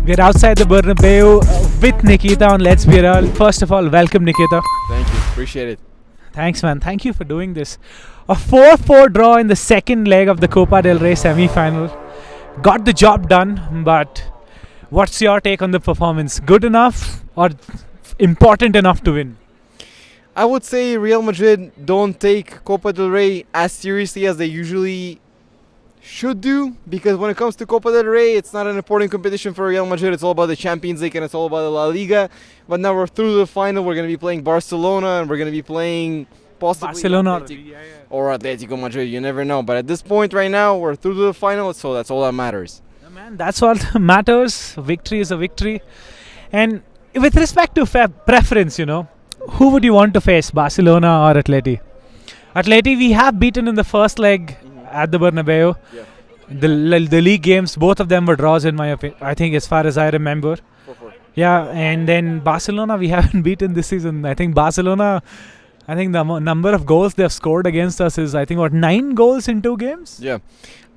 We're outside the Bernabeu with Nikita on Let's Be Real. First of all, welcome Nikita. Thank you. Appreciate it. Thanks man. Thank you for doing this. A 4-4 draw in the second leg of the Copa del Rey semi-final. Got the job done, but what's your take on the performance? Good enough or important enough to win? I would say Real Madrid don't take Copa del Rey as seriously as they usually should do, because when it comes to Copa del Rey, it's not an important competition for Real Madrid. It's all about the Champions League and it's all about the La Liga. But now we're through the final. We're going to be playing Barcelona and we're going to be playing possibly Barcelona or Atletico Madrid. You never know. But at this point right now, we're through to the final, so that's all that matters. Yeah, man, that's all that matters. Victory is a victory. And with respect to preference, who would you want to face, Barcelona or Atleti? Atleti, we have beaten in the first leg at the Bernabeu. Yeah. The league games, both of them were draws in my opinion. I think, as far as I remember. 4-4. Yeah, and then Barcelona, we haven't beaten this season. I think Barcelona, the number of goals they've scored against us is, 9 goals in 2 games? Yeah.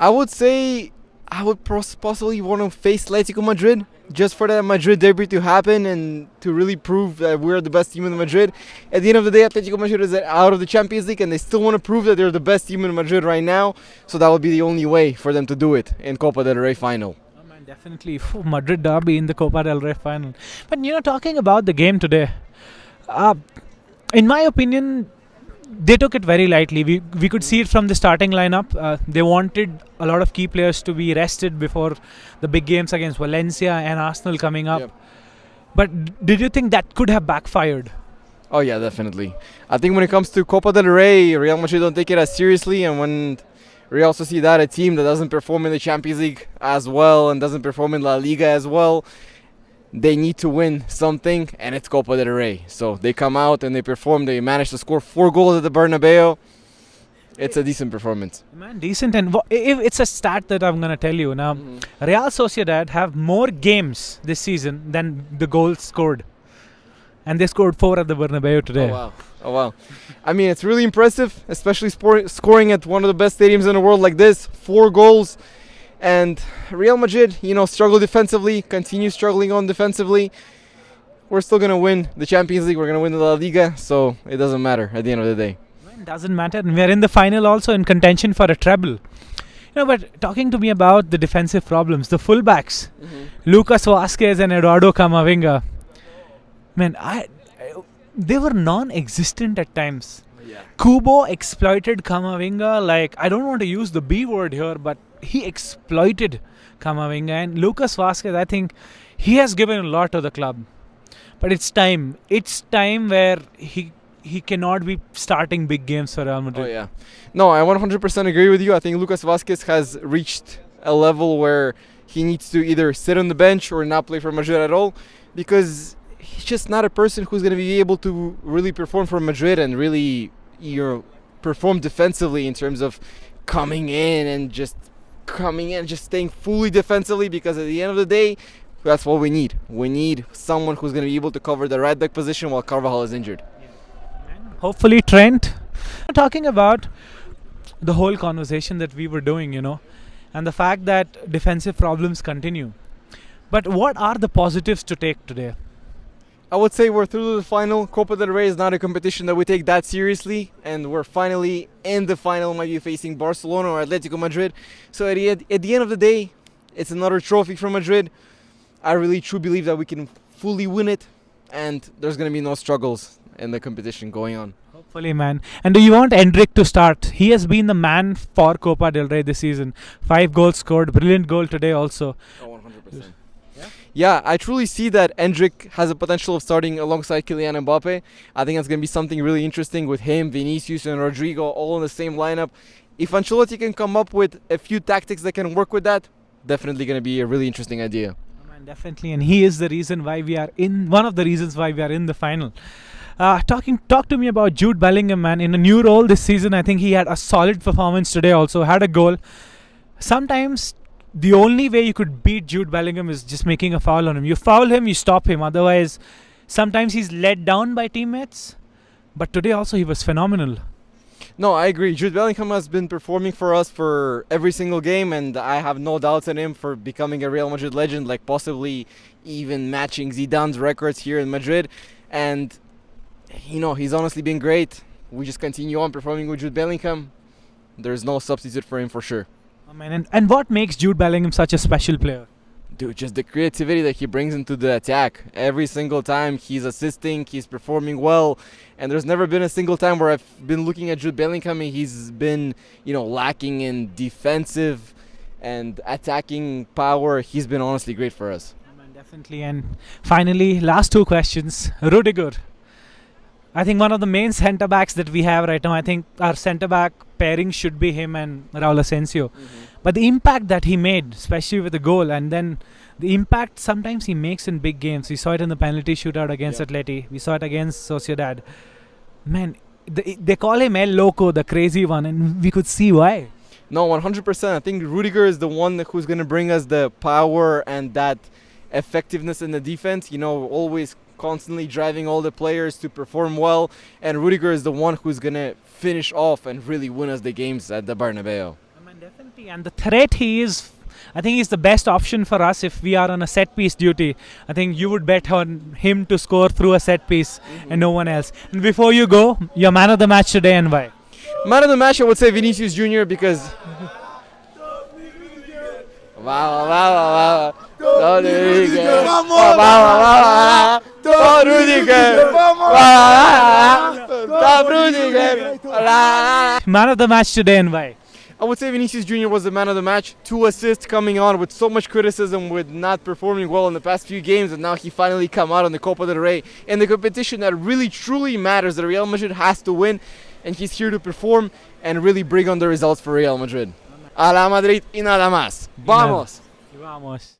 I would say I would possibly want to face Atletico Madrid, just for that Madrid derby to happen and to really prove that we're the best team in Madrid. At the end of the day, Atletico Madrid is out of the Champions League and they still want to prove that they're the best team in Madrid right now. So that would be the only way for them to do it in Copa del Rey final. Oh man, definitely. Madrid derby in the Copa del Rey final. But talking about the game today, in my opinion, they took it very lightly. We could see it from the starting lineup. They wanted a lot of key players to be rested before the big games against Valencia and Arsenal coming up. Yep. But did you think that could have backfired? Oh yeah, definitely. I think when it comes to Copa del Rey, Real Madrid don't take it as seriously, and when Real Sociedad, a team that doesn't perform in the Champions League as well and doesn't perform in La Liga as well, they need to win something, and it's Copa del Rey. So they come out and they perform. They manage to score 4 goals at the Bernabeu. It's a decent performance. Man, decent. And if it's a stat that I'm going to tell you now. Real Sociedad have more games this season than the goals scored. And they scored 4 at the Bernabeu today. Oh, wow. I mean, it's really impressive, especially scoring at one of the best stadiums in the world like this. 4 goals. And Real Madrid, struggle defensively, continue struggling on defensively. We're still going to win the Champions League. We're going to win the La Liga. So it doesn't matter at the end of the day. It doesn't matter. And we're in the final also in contention for a treble. But talking to me about the defensive problems, the fullbacks, Lucas Vazquez and Eduardo Camavinga, man, they were non-existent at times. Yeah. Kubo exploited Camavinga like, I don't want to use the B word here, but he exploited Camavinga. And Lucas Vazquez, I think he has given a lot to the club. But it's time. It's time where he cannot be starting big games for Real Madrid. Oh, yeah. No, I 100% agree with you. I think Lucas Vazquez has reached a level where he needs to either sit on the bench or not play for Madrid at all, because he's just not a person who's going to be able to really perform for Madrid and really perform defensively in terms of coming in and just staying fully defensively, because at the end of the day, that's what we need. We need someone who's going to be able to cover the right back position while Carvajal is injured. Hopefully Trent. Talking about the whole conversation that we were doing, and the fact that defensive problems continue. But what are the positives to take today? I would say we're through to the final. Copa del Rey is not a competition that we take that seriously, and we're finally in the final, might be facing Barcelona or Atletico Madrid. So at the end of the day, it's another trophy for Madrid. I really truly believe that we can fully win it, and there's going to be no struggles in the competition going on. Hopefully, man. And do you want Endrick to start? He has been the man for Copa del Rey this season. 5 goals scored. Brilliant goal today also. Oh, 100%. Yeah, I truly see that Endrick has a potential of starting alongside Kylian Mbappe. I think that's going to be something really interesting with him, Vinicius and Rodrigo all in the same lineup. If Ancelotti can come up with a few tactics that can work with that, definitely going to be a really interesting idea. Definitely, and he is the reason why we are in, one of the reasons why we are in the final. Talk to me about Jude Bellingham, man. In a new role this season, I think he had a solid performance today also, had a goal. Sometimes the only way you could beat Jude Bellingham is just making a foul on him. You foul him, you stop him. Otherwise, sometimes he's let down by teammates. But today also he was phenomenal. No, I agree. Jude Bellingham has been performing for us for every single game, and I have no doubts in him for becoming a Real Madrid legend, like possibly even matching Zidane's records here in Madrid. And, he's honestly been great. We just continue on performing with Jude Bellingham. There's no substitute for him for sure. I mean, and what makes Jude Bellingham such a special player? Dude, just the creativity that he brings into the attack. Every single time he's assisting, he's performing well. And there's never been a single time where I've been looking at Jude Bellingham and he's been, lacking in defensive and attacking power. He's been honestly great for us. Definitely. And finally, last two questions. Rudiger. I think one of the main centre backs that we have right now, I think our centre back pairing should be him and Raul Asensio. But the impact that he made, especially with the goal, and then the impact sometimes he makes in big games. We saw it in the penalty shootout against Atleti. We saw it against Sociedad. Man, they call him El Loco, the crazy one, and we could see why. No, 100%. I think Rudiger is the one who's going to bring us the power and that effectiveness in the defense. Always constantly driving all the players to perform well. And Rudiger is the one who's going to finish off and really win us the games at the Bernabeu. Definitely. And the threat he is, I think he's the best option for us if we are on a set piece duty. I think you would bet on him to score through a set piece and no one else. And before you go, your man of the match today and why? Man of the match, I would say Vinicius Jr. because... Man of the match today and why? I would say Vinicius Jr. was the man of the match. 2 assists coming on with so much criticism with not performing well in the past few games, and now he finally come out on the Copa del Rey in the competition that really truly matters, that Real Madrid has to win, and he's here to perform and really bring on the results for Real Madrid. A la Madrid y nada más. Vamos! Vamos.